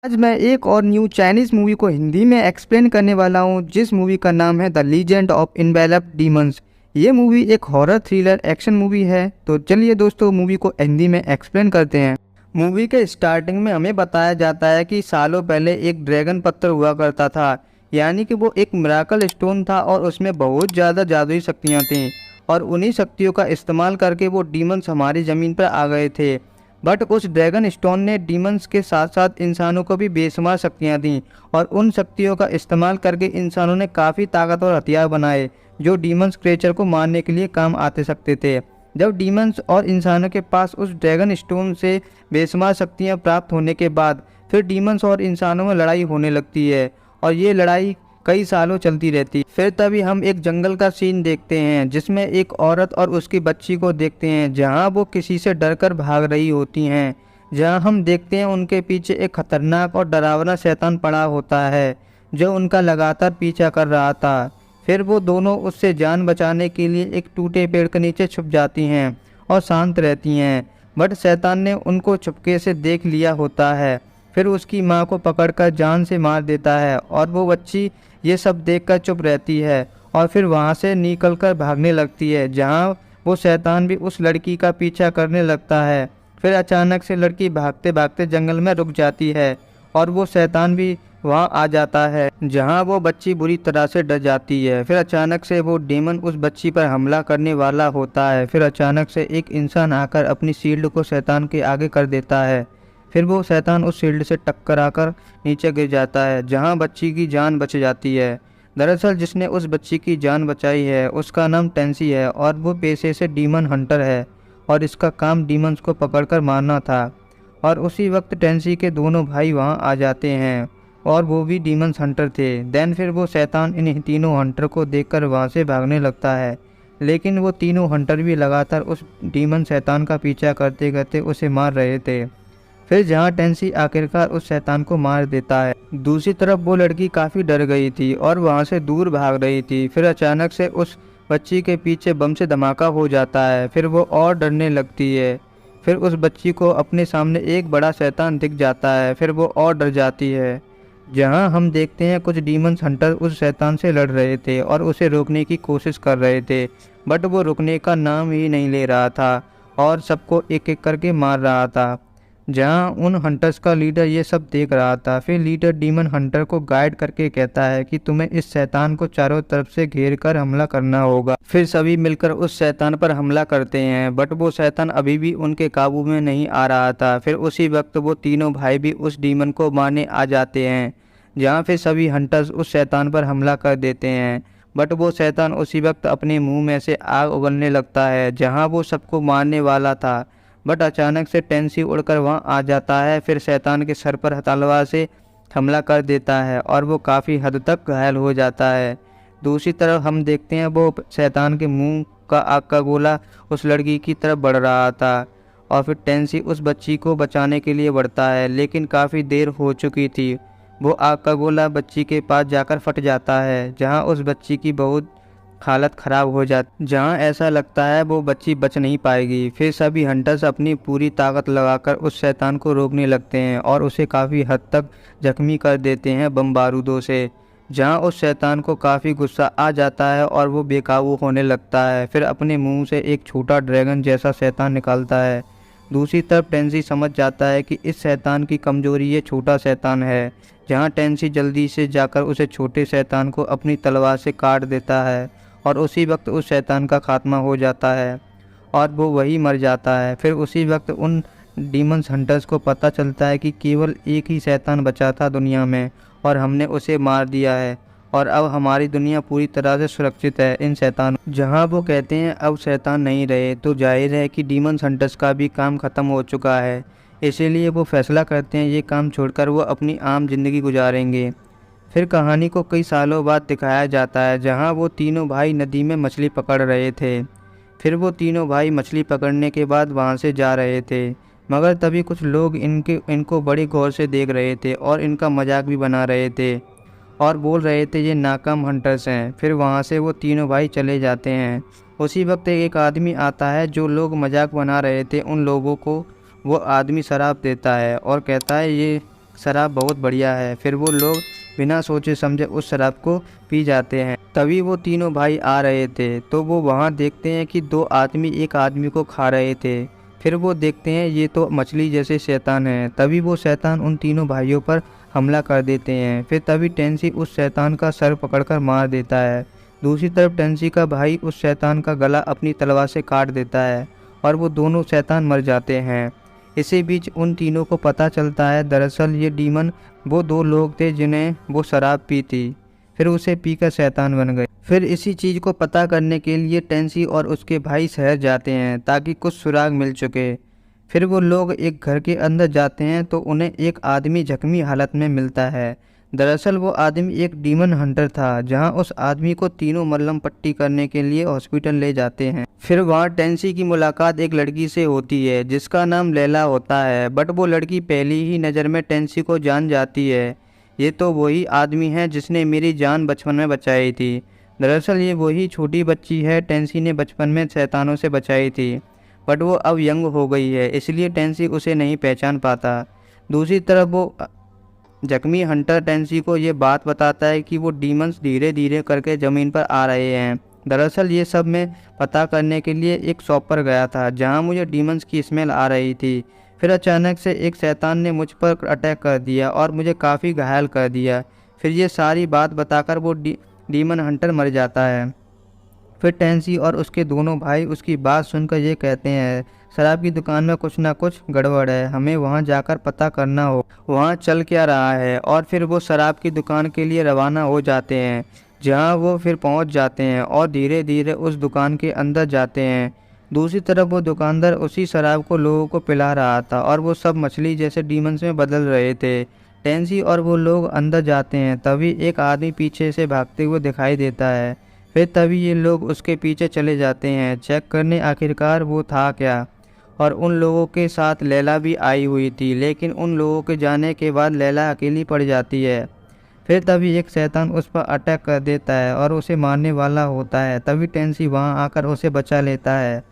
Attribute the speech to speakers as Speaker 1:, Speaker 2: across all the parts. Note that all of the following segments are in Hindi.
Speaker 1: आज मैं एक और न्यू चाइनीज़ मूवी को हिंदी में एक्सप्लेन करने वाला हूँ, जिस मूवी का नाम है the legend of enveloped demons. ये मूवी एक हॉरर थ्रिलर एक्शन मूवी है। तो चलिए दोस्तों, मूवी को हिंदी में एक्सप्लेन करते हैं। मूवी के स्टार्टिंग में हमें बताया जाता है कि सालों पहले एक ड्रैगन पत्थर हुआ करता था, यानी कि वो एक मिराकल स्टोन था और उसमें बहुत ज़्यादा जादुई शक्तियाँ थीं। और उन्हीं शक्तियों का इस्तेमाल करके वो डीमंस हमारी ज़मीन पर आ गए थे। बट उस ड्रैगन स्टोन ने डीमंस के साथ साथ इंसानों को भी बेशुमार शक्तियाँ दीं और उन शक्तियों का इस्तेमाल करके इंसानों ने काफ़ी ताकतवर हथियार बनाए जो डीमंस क्रिएचर को मारने के लिए काम आते सकते थे। जब डीमंस और इंसानों के पास उस ड्रैगन स्टोन से बेशुमार शक्तियाँ प्राप्त होने के बाद फिर डीमंस और इंसानों में लड़ाई होने लगती है और ये लड़ाई कई सालों चलती रहती। फिर तभी हम एक जंगल का सीन देखते हैं जिसमें एक औरत और उसकी बच्ची को देखते हैं, जहां वो किसी से डरकर भाग रही होती हैं। जहां हम देखते हैं उनके पीछे एक खतरनाक और डरावना शैतान पड़ा होता है जो उनका लगातार पीछा कर रहा था। फिर वो दोनों उससे जान बचाने के लिए एक टूटे पेड़ के नीचे छुप जाती हैं और शांत रहती हैं। बट शैतान ने उनको चुपके से देख लिया होता है। फिर उसकी माँ को पकड़कर जान से मार देता है और वो बच्ची ये सब देखकर चुप रहती है और फिर वहाँ से निकलकर भागने लगती है, जहाँ वो शैतान भी उस लड़की का पीछा करने लगता है। फिर अचानक से लड़की भागते भागते जंगल में रुक जाती है और वो शैतान भी वहाँ आ जाता है, जहाँ वो बच्ची बुरी तरह से डर जाती है। फिर अचानक से वो डेमन उस बच्ची पर हमला करने वाला होता है। फिर अचानक से एक इंसान आकर अपनी शील्ड को शैतान के आगे कर देता है। फिर वो शैतान उस शील्ड से टकराकर नीचे गिर जाता है, जहां बच्ची की जान बच जाती है। दरअसल जिसने उस बच्ची की जान बचाई है उसका नाम टेंसी है और वो पेशे से डीमन हंटर है और इसका काम डीमंस को पकड़कर मारना था। और उसी वक्त टेंसी के दोनों भाई वहां आ जाते हैं और वो भी डीमंस हंटर थे। देन फिर वो शैतान इन तीनों हंटर को देखकर वहां से भागने लगता है, लेकिन वो तीनों हंटर भी लगातार उस डीमन शैतान का पीछा करते करते उसे मार रहे थे। फिर जहाँ टेंसी आखिरकार उस शैतान को मार देता है। दूसरी तरफ वो लड़की काफ़ी डर गई थी और वहाँ से दूर भाग रही थी। फिर अचानक से उस बच्ची के पीछे बम से धमाका हो जाता है। फिर वो और डरने लगती है। फिर उस बच्ची को अपने सामने एक बड़ा शैतान दिख जाता है। फिर वो और डर जाती है। जहाँ हम देखते हैं कुछ डीमंस हंटर उस शैतान से लड़ रहे थे और उसे रोकने की कोशिश कर रहे थे, बट वो रुकने का नाम ही नहीं ले रहा था और सबको एक एक करके मार रहा था। जहां उन हंटर्स का लीडर ये सब देख रहा था। फिर लीडर डीमन हंटर को गाइड करके कहता है कि तुम्हें इस शैतान को चारों तरफ से घेर कर हमला करना होगा। फिर सभी मिलकर उस शैतान पर हमला करते हैं, बट वो शैतान अभी भी उनके काबू में नहीं आ रहा था। फिर उसी वक्त वो तीनों भाई भी उस डीमन को मारने आ जाते हैं, जहाँ फिर सभी हंटर्स उस शैतान पर हमला कर देते हैं। बट वो शैतान उसी वक्त अपने मुंह में से आग उगलने लगता है, जहाँ वो सबको मारने वाला था। बट अचानक से टेंसी उड़कर वहाँ आ जाता है। फिर शैतान के सर पर तलवार से हमला कर देता है और वो काफ़ी हद तक घायल हो जाता है। दूसरी तरफ हम देखते हैं वो शैतान के मुंह का आग का गोला उस लड़की की तरफ बढ़ रहा था और फिर टेंसी उस बच्ची को बचाने के लिए बढ़ता है, लेकिन काफ़ी देर हो चुकी थी। वो आग का गोला बच्ची के पास जाकर फट जाता है, जहाँ उस बच्ची की बहुत हालत ख़राब हो जाती, जहाँ ऐसा लगता है वो बच्ची बच नहीं पाएगी। फिर सभी हंटर्स अपनी पूरी ताकत लगाकर उस शैतान को रोकने लगते हैं और उसे काफ़ी हद तक जख्मी कर देते हैं बम बारूदों से, जहाँ उस शैतान को काफ़ी गुस्सा आ जाता है और वो बेकाबू होने लगता है। फिर अपने मुंह से एक छोटा ड्रैगन जैसा शैतान निकालता है। दूसरी तरफ टेंसी समझ जाता है कि इस शैतान की कमजोरी ये छोटा शैतान है, जहाँ टेंसी जल्दी से जाकर उसे छोटे शैतान को अपनी तलवार से काट देता है और उसी वक्त उस शैतान का खात्मा हो जाता है और वो वही मर जाता है। फिर उसी वक्त उन डीमंस हंटर्स को पता चलता है कि केवल एक ही शैतान बचा था दुनिया में और हमने उसे मार दिया है और अब हमारी दुनिया पूरी तरह से सुरक्षित है इन शैतान। जहां वो कहते हैं अब शैतान नहीं रहे, तो जाहिर है कि डीमंस हंटर्स का भी काम ख़त्म हो चुका है। इसीलिए वो फैसला करते हैं ये काम छोड़कर वो अपनी आम जिंदगी गुजारेंगे। फिर कहानी को कई सालों बाद दिखाया जाता है, जहां वो तीनों भाई नदी में मछली पकड़ रहे थे। फिर वो तीनों भाई मछली पकड़ने के बाद वहां से जा रहे थे, मगर तभी कुछ लोग इनको बड़ी गौर से देख रहे थे और इनका मजाक भी बना रहे थे और बोल रहे थे ये नाकाम हंटर्स हैं। फिर वहां से वो तीनों भाई चले जाते हैं। उसी वक्त एक आदमी आता है, जो लोग मजाक बना रहे थे उन लोगों को वो आदमी शराब देता है और कहता है ये शराब बहुत बढ़िया है। फिर वो लोग बिना सोचे समझे उस शराब को पी जाते हैं। तभी वो तीनों भाई आ रहे थे तो वो वहाँ देखते हैं कि दो आदमी एक आदमी को खा रहे थे। फिर वो देखते हैं ये तो मछली जैसे शैतान है। तभी वो शैतान उन तीनों भाइयों पर हमला कर देते हैं। फिर तभी टेंसी उस शैतान का सर पकड़कर मार देता है। दूसरी तरफ टेंसी का भाई उस शैतान का गला अपनी तलवार से काट देता है और वो दोनों शैतान मर जाते हैं। इसी बीच उन तीनों को पता चलता है दरअसल ये डीमन वो दो लोग थे जिन्हें वो शराब पी थी, फिर उसे पीकर शैतान बन गए। फिर इसी चीज़ को पता करने के लिए टेंसी और उसके भाई शहर जाते हैं ताकि कुछ सुराग मिल चुके। फिर वो लोग एक घर के अंदर जाते हैं तो उन्हें एक आदमी जख्मी हालत में मिलता है। दरअसल वो आदमी एक डीमन हंटर था, जहां उस आदमी को तीनों मल्लम पट्टी करने के लिए हॉस्पिटल ले जाते हैं। फिर वहां टेंसी की मुलाकात एक लड़की से होती है जिसका नाम लैला होता है। बट वो लड़की पहली ही नज़र में टेंसी को जान जाती है। ये तो वही आदमी है जिसने मेरी जान बचपन में बचाई थी। दरअसल ये वही छोटी बच्ची है टेंसी ने बचपन में शैतानों से बचाई थी। बट वो अब यंग हो गई है, इसलिए टेंसी उसे नहीं पहचान पाता। दूसरी तरफ वो जख्मी हंटर टेंसी को ये बात बताता है कि वो डीमंस धीरे धीरे करके ज़मीन पर आ रहे हैं। दरअसल ये सब मैं पता करने के लिए एक शॉप पर गया था जहां मुझे डीमंस की स्मेल आ रही थी। फिर अचानक से एक शैतान ने मुझ पर अटैक कर दिया और मुझे काफ़ी घायल कर दिया। फिर ये सारी बात बताकर वो डीमन हंटर मर जाता है। फिर टेंसी और उसके दोनों भाई उसकी बात सुनकर ये कहते हैं शराब की दुकान में कुछ ना कुछ गड़बड़ है, हमें वहाँ जाकर पता करना हो वहाँ चल क्या रहा है। और फिर वो शराब की दुकान के लिए रवाना हो जाते हैं, जहाँ वो फिर पहुँच जाते हैं और धीरे धीरे उस दुकान के अंदर जाते हैं। दूसरी तरफ वो दुकानदार उसी शराब को लोगों को पिला रहा था और वो सब मछली जैसे डीमंस में बदल रहे थे। टेंसी और वो लोग अंदर जाते हैं, तभी एक आदमी पीछे से भागते हुए दिखाई देता है। फिर तभी ये लोग उसके पीछे चले जाते हैं चेक करने आखिरकार वो था क्या। और उन लोगों के साथ लैला भी आई हुई थी, लेकिन उन लोगों के जाने के बाद लैला अकेली पड़ जाती है। फिर तभी एक शैतान उस पर अटैक कर देता है और उसे मारने वाला होता है। तभी टेंसी वहां आकर उसे बचा लेता है।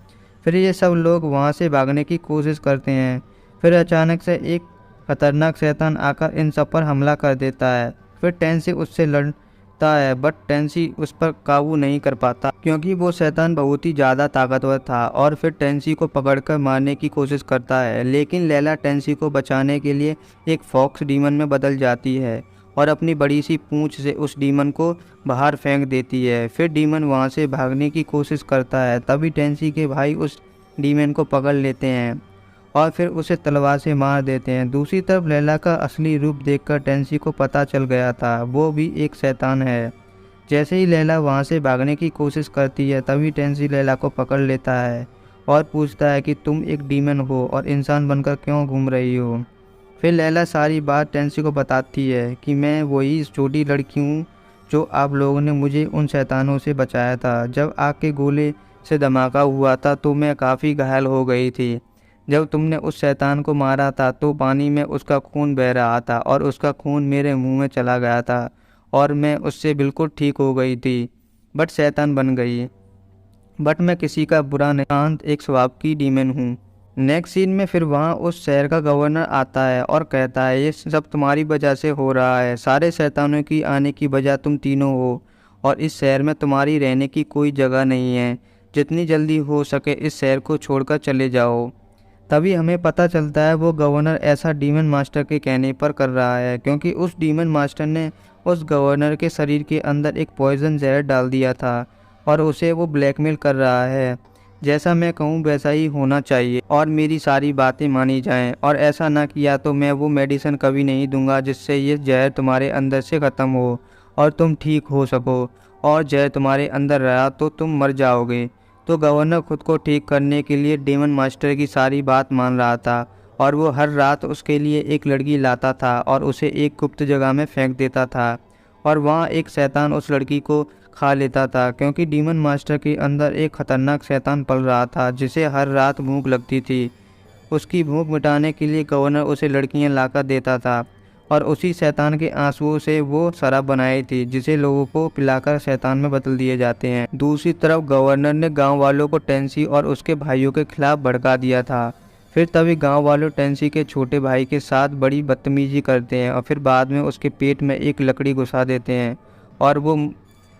Speaker 1: फिर ये सब लोग वहां से भागने की कोशिश करते हैं। फिर अचानक से एक खतरनाक शैतान आकर इन सब पर हमला कर देता है। फिर टेंसी उससे लड़ता है बट टेंसी उस पर काबू नहीं कर पाता क्योंकि वो शैतान बहुत ही ज़्यादा ताकतवर था और फिर टेंसी को पकड़कर मारने की कोशिश करता है। लेकिन लैला टेंसी को बचाने के लिए एक फॉक्स डीमन में बदल जाती है और अपनी बड़ी सी पूंछ से उस डीमन को बाहर फेंक देती है। फिर डीमन वहाँ से भागने की कोशिश करता है, तभी टेंसी के भाई उस डीमन को पकड़ लेते हैं और फिर उसे तलवार से मार देते हैं। दूसरी तरफ लैला का असली रूप देखकर टेंसी को पता चल गया था वो भी एक शैतान है। जैसे ही लैला वहाँ से भागने की कोशिश करती है तभी टेंसी लैला को पकड़ लेता है और पूछता है कि तुम एक डीमन हो और इंसान बनकर क्यों घूम रही हो। फिर लैला सारी बात टेंसी को बताती है कि मैं वही छोटी लड़की हूँ जो आप लोगों ने मुझे उन शैतानों से बचाया था। जब आग के गोले से धमाका हुआ था तो मैं काफ़ी घायल हो गई थी। जब तुमने उस शैतान को मारा था तो पानी में उसका खून बह रहा था और उसका खून मेरे मुंह में चला गया था और मैं उससे बिल्कुल ठीक हो गई थी, बट शैतान बन गई। बट मैं किसी का बुरा नहीं, शांत एक स्वभाव की डीमन हूँ। नेक्स्ट सीन में फिर वहाँ उस शहर का गवर्नर आता है और कहता है ये सब तुम्हारी वजह से हो रहा है, सारे शैतानों की आने की वजह तुम तीनों हो और इस शहर में तुम्हारी रहने की कोई जगह नहीं है। जितनी जल्दी हो सके इस शहर को छोड़कर चले जाओ। तभी हमें पता चलता है वो गवर्नर ऐसा डीमन मास्टर के कहने पर कर रहा है क्योंकि उस डीमन मास्टर ने उस गवर्नर के शरीर के अंदर एक पॉइजन जहर डाल दिया था और उसे वो ब्लैकमेल कर रहा है। जैसा मैं कहूँ वैसा ही होना चाहिए और मेरी सारी बातें मानी जाएं, और ऐसा ना किया तो मैं वो मेडिसिन कभी नहीं दूंगा जिससे ये जहर तुम्हारे अंदर से ख़त्म हो और तुम ठीक हो सको, और जहर तुम्हारे अंदर रहा तो तुम मर जाओगे। तो गवर्नर खुद को ठीक करने के लिए डेमन मास्टर की सारी बात मान रहा था और वो हर रात उसके लिए एक लड़की लाता था और उसे एक गुप्त जगह में फेंक देता था और वहाँ एक शैतान उस लड़की को खा लेता था क्योंकि डीमन मास्टर के अंदर एक खतरनाक शैतान पल रहा था जिसे हर रात भूख लगती थी। उसकी भूख मिटाने के लिए गवर्नर उसे लड़कियां लाकर देता था और उसी शैतान के आंसुओं से वो शराब बनाई थी जिसे लोगों को पिलाकर शैतान में बदल दिए जाते हैं। दूसरी तरफ गवर्नर ने गांव वालों को टेंसी और उसके भाइयों के खिलाफ भड़का दिया था। फिर तभी गांव वालों टेंसी के छोटे भाई के साथ बड़ी बदतमीजी करते हैं और फिर बाद में उसके पेट में एक लकड़ी घुसा देते हैं और वो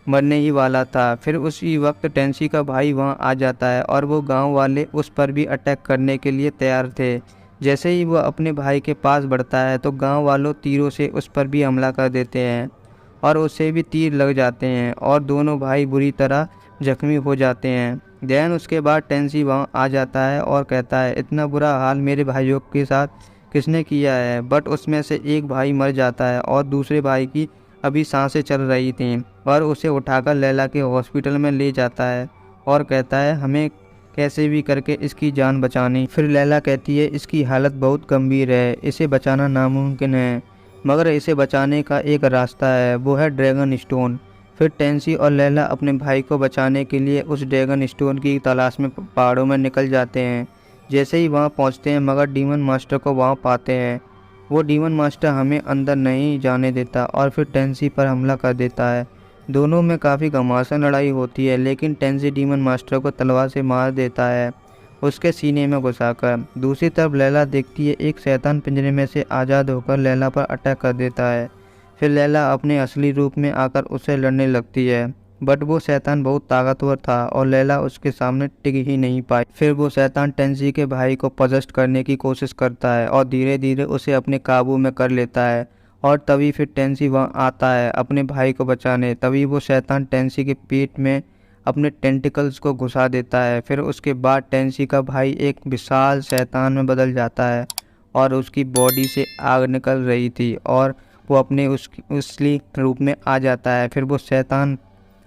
Speaker 1: मरने ही वाला था। फिर उसी वक्त टेंसी का भाई वहां आ जाता है और वो गांव वाले उस पर भी अटैक करने के लिए तैयार थे। जैसे ही वो अपने भाई के पास बढ़ता है तो गांव वालों तीरों से उस पर भी हमला कर देते हैं और उसे भी तीर लग जाते हैं और दोनों भाई बुरी तरह जख्मी हो जाते हैं। देन उसके बाद टेंसी वहाँ आ जाता है और कहता है इतना बुरा हाल मेरे भाइयों के साथ किसने किया है। बट उसमें से एक भाई मर जाता है और दूसरे भाई की अभी सांसें चल रही थीं और उसे उठाकर लैला के हॉस्पिटल में ले जाता है और कहता है हमें कैसे भी करके इसकी जान बचानी। फिर लैला कहती है इसकी हालत बहुत गंभीर है, इसे बचाना नामुमकिन है, मगर इसे बचाने का एक रास्ता है, वो है ड्रैगन स्टोन। फिर टेंसी और लैला अपने भाई को बचाने के लिए उस ड्रैगन स्टोन की तलाश में पहाड़ों में निकल जाते हैं। जैसे ही वहाँ पहुँचते हैं मगर डीमन मास्टर को वहाँ पाते हैं। वो डीमन मास्टर हमें अंदर नहीं जाने देता और फिर टेंसी पर हमला कर देता है। दोनों में काफ़ी घमासान लड़ाई होती है लेकिन टेंसी डीमन मास्टर को तलवार से मार देता है उसके सीने में घुसाकर। दूसरी तरफ लैला देखती है एक शैतान पिंजरे में से आज़ाद होकर लैला पर अटैक कर देता है। फिर लैला अपने असली रूप में आकर उससे लड़ने लगती है बट वो शैतान बहुत ताकतवर था और लैला उसके सामने टिक ही नहीं पाई। फिर वो शैतान टेंसी के भाई को पजेस्ट करने की कोशिश करता है और धीरे धीरे उसे अपने काबू में कर लेता है और तभी फिर टेंसी वहाँ आता है अपने भाई को बचाने। तभी वो शैतान टेंसी के पेट में अपने टेंटिकल्स को घुसा देता है। फिर उसके बाद टेंसी का भाई एक विशाल शैतान में बदल जाता है और उसकी बॉडी से आग निकल रही थी और वो अपने असली रूप में आ जाता है। फिर वो शैतान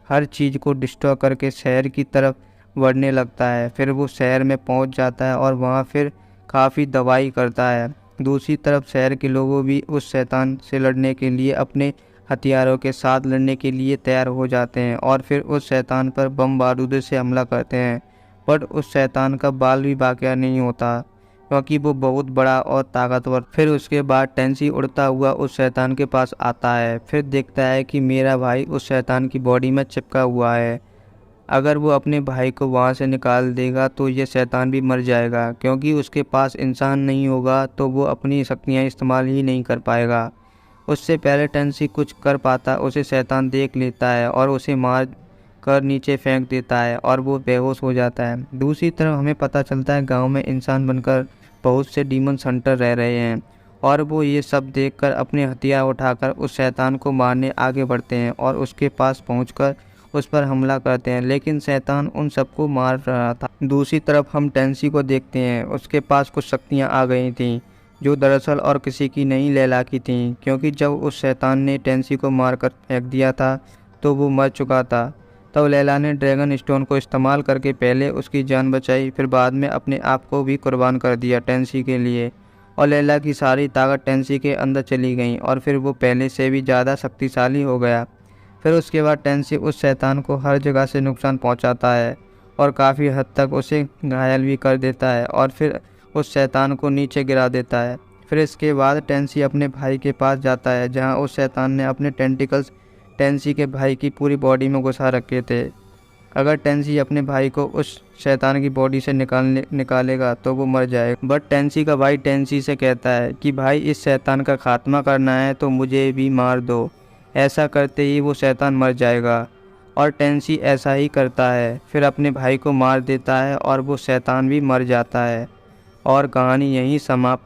Speaker 1: हर चीज़ को डिस्ट्रॉय करके शहर की तरफ बढ़ने लगता है। फिर वो शहर में पहुंच जाता है और वहाँ फिर काफ़ी दवाई करता है। दूसरी तरफ शहर के लोगों भी उस शैतान से लड़ने के लिए अपने हथियारों के साथ लड़ने के लिए तैयार हो जाते हैं और फिर उस शैतान पर बम बारूद से हमला करते हैं। पर उस शैतान का बाल भी बाकिया नहीं होता क्योंकि वो बहुत बड़ा और ताकतवर। फिर उसके बाद टेंसी उड़ता हुआ उस शैतान के पास आता है। फिर देखता है कि मेरा भाई उस शैतान की बॉडी में चिपका हुआ है, अगर वो अपने भाई को वहाँ से निकाल देगा तो ये शैतान भी मर जाएगा क्योंकि उसके पास इंसान नहीं होगा तो वो अपनी शक्तियाँ इस्तेमाल ही नहीं कर पाएगा। उससे पहले टेंसी कुछ कर पाता उसे शैतान देख लेता है और उसे मार कर नीचे फेंक देता है और वो बेहोश हो जाता है। दूसरी तरफ हमें पता चलता है गांव में इंसान बनकर बहुत से डीमन हंटर रह रहे हैं और वो ये सब देखकर अपने हथियार उठाकर उस शैतान को मारने आगे बढ़ते हैं और उसके पास पहुंचकर उस पर हमला करते हैं लेकिन शैतान उन सबको मार रहा था। दूसरी तरफ हम टेंसी को देखते हैं, उसके पास कुछ शक्तियाँ आ गई थीं जो दरअसल और किसी की नहीं लैला की थीं क्योंकि जब उस शैतान ने टेंसी को मार कर फेंक दिया था तो वो मर चुका था। तब लैला ने ड्रैगन स्टोन को इस्तेमाल करके पहले उसकी जान बचाई फिर बाद में अपने आप को भी कुर्बान कर दिया टेंसी के लिए और लैला की सारी ताकत टेंसी के अंदर चली गई और फिर वो पहले से भी ज़्यादा शक्तिशाली हो गया। फिर उसके बाद टेंसी उस शैतान को हर जगह से नुकसान पहुंचाता है और काफ़ी हद तक उसे घायल भी कर देता है और फिर उस शैतान को नीचे गिरा देता है। फिर इसके बाद टेंसी अपने भाई के पास जाता है जहां उस शैतान ने अपने टेंटिकल्स टेंसी के भाई की पूरी बॉडी में घुसा रखे थे। अगर टेंसी अपने भाई को उस शैतान की बॉडी से निकालेगा तो वो मर जाएगा। बट टेंसी का भाई टेंसी से कहता है कि भाई इस शैतान का खात्मा करना है तो मुझे भी मार दो, ऐसा करते ही वो शैतान मर जाएगा। और टेंसी ऐसा ही करता है, फिर अपने भाई को मार देता है और वो शैतान भी मर जाता है और कहानी यहीं समाप्त।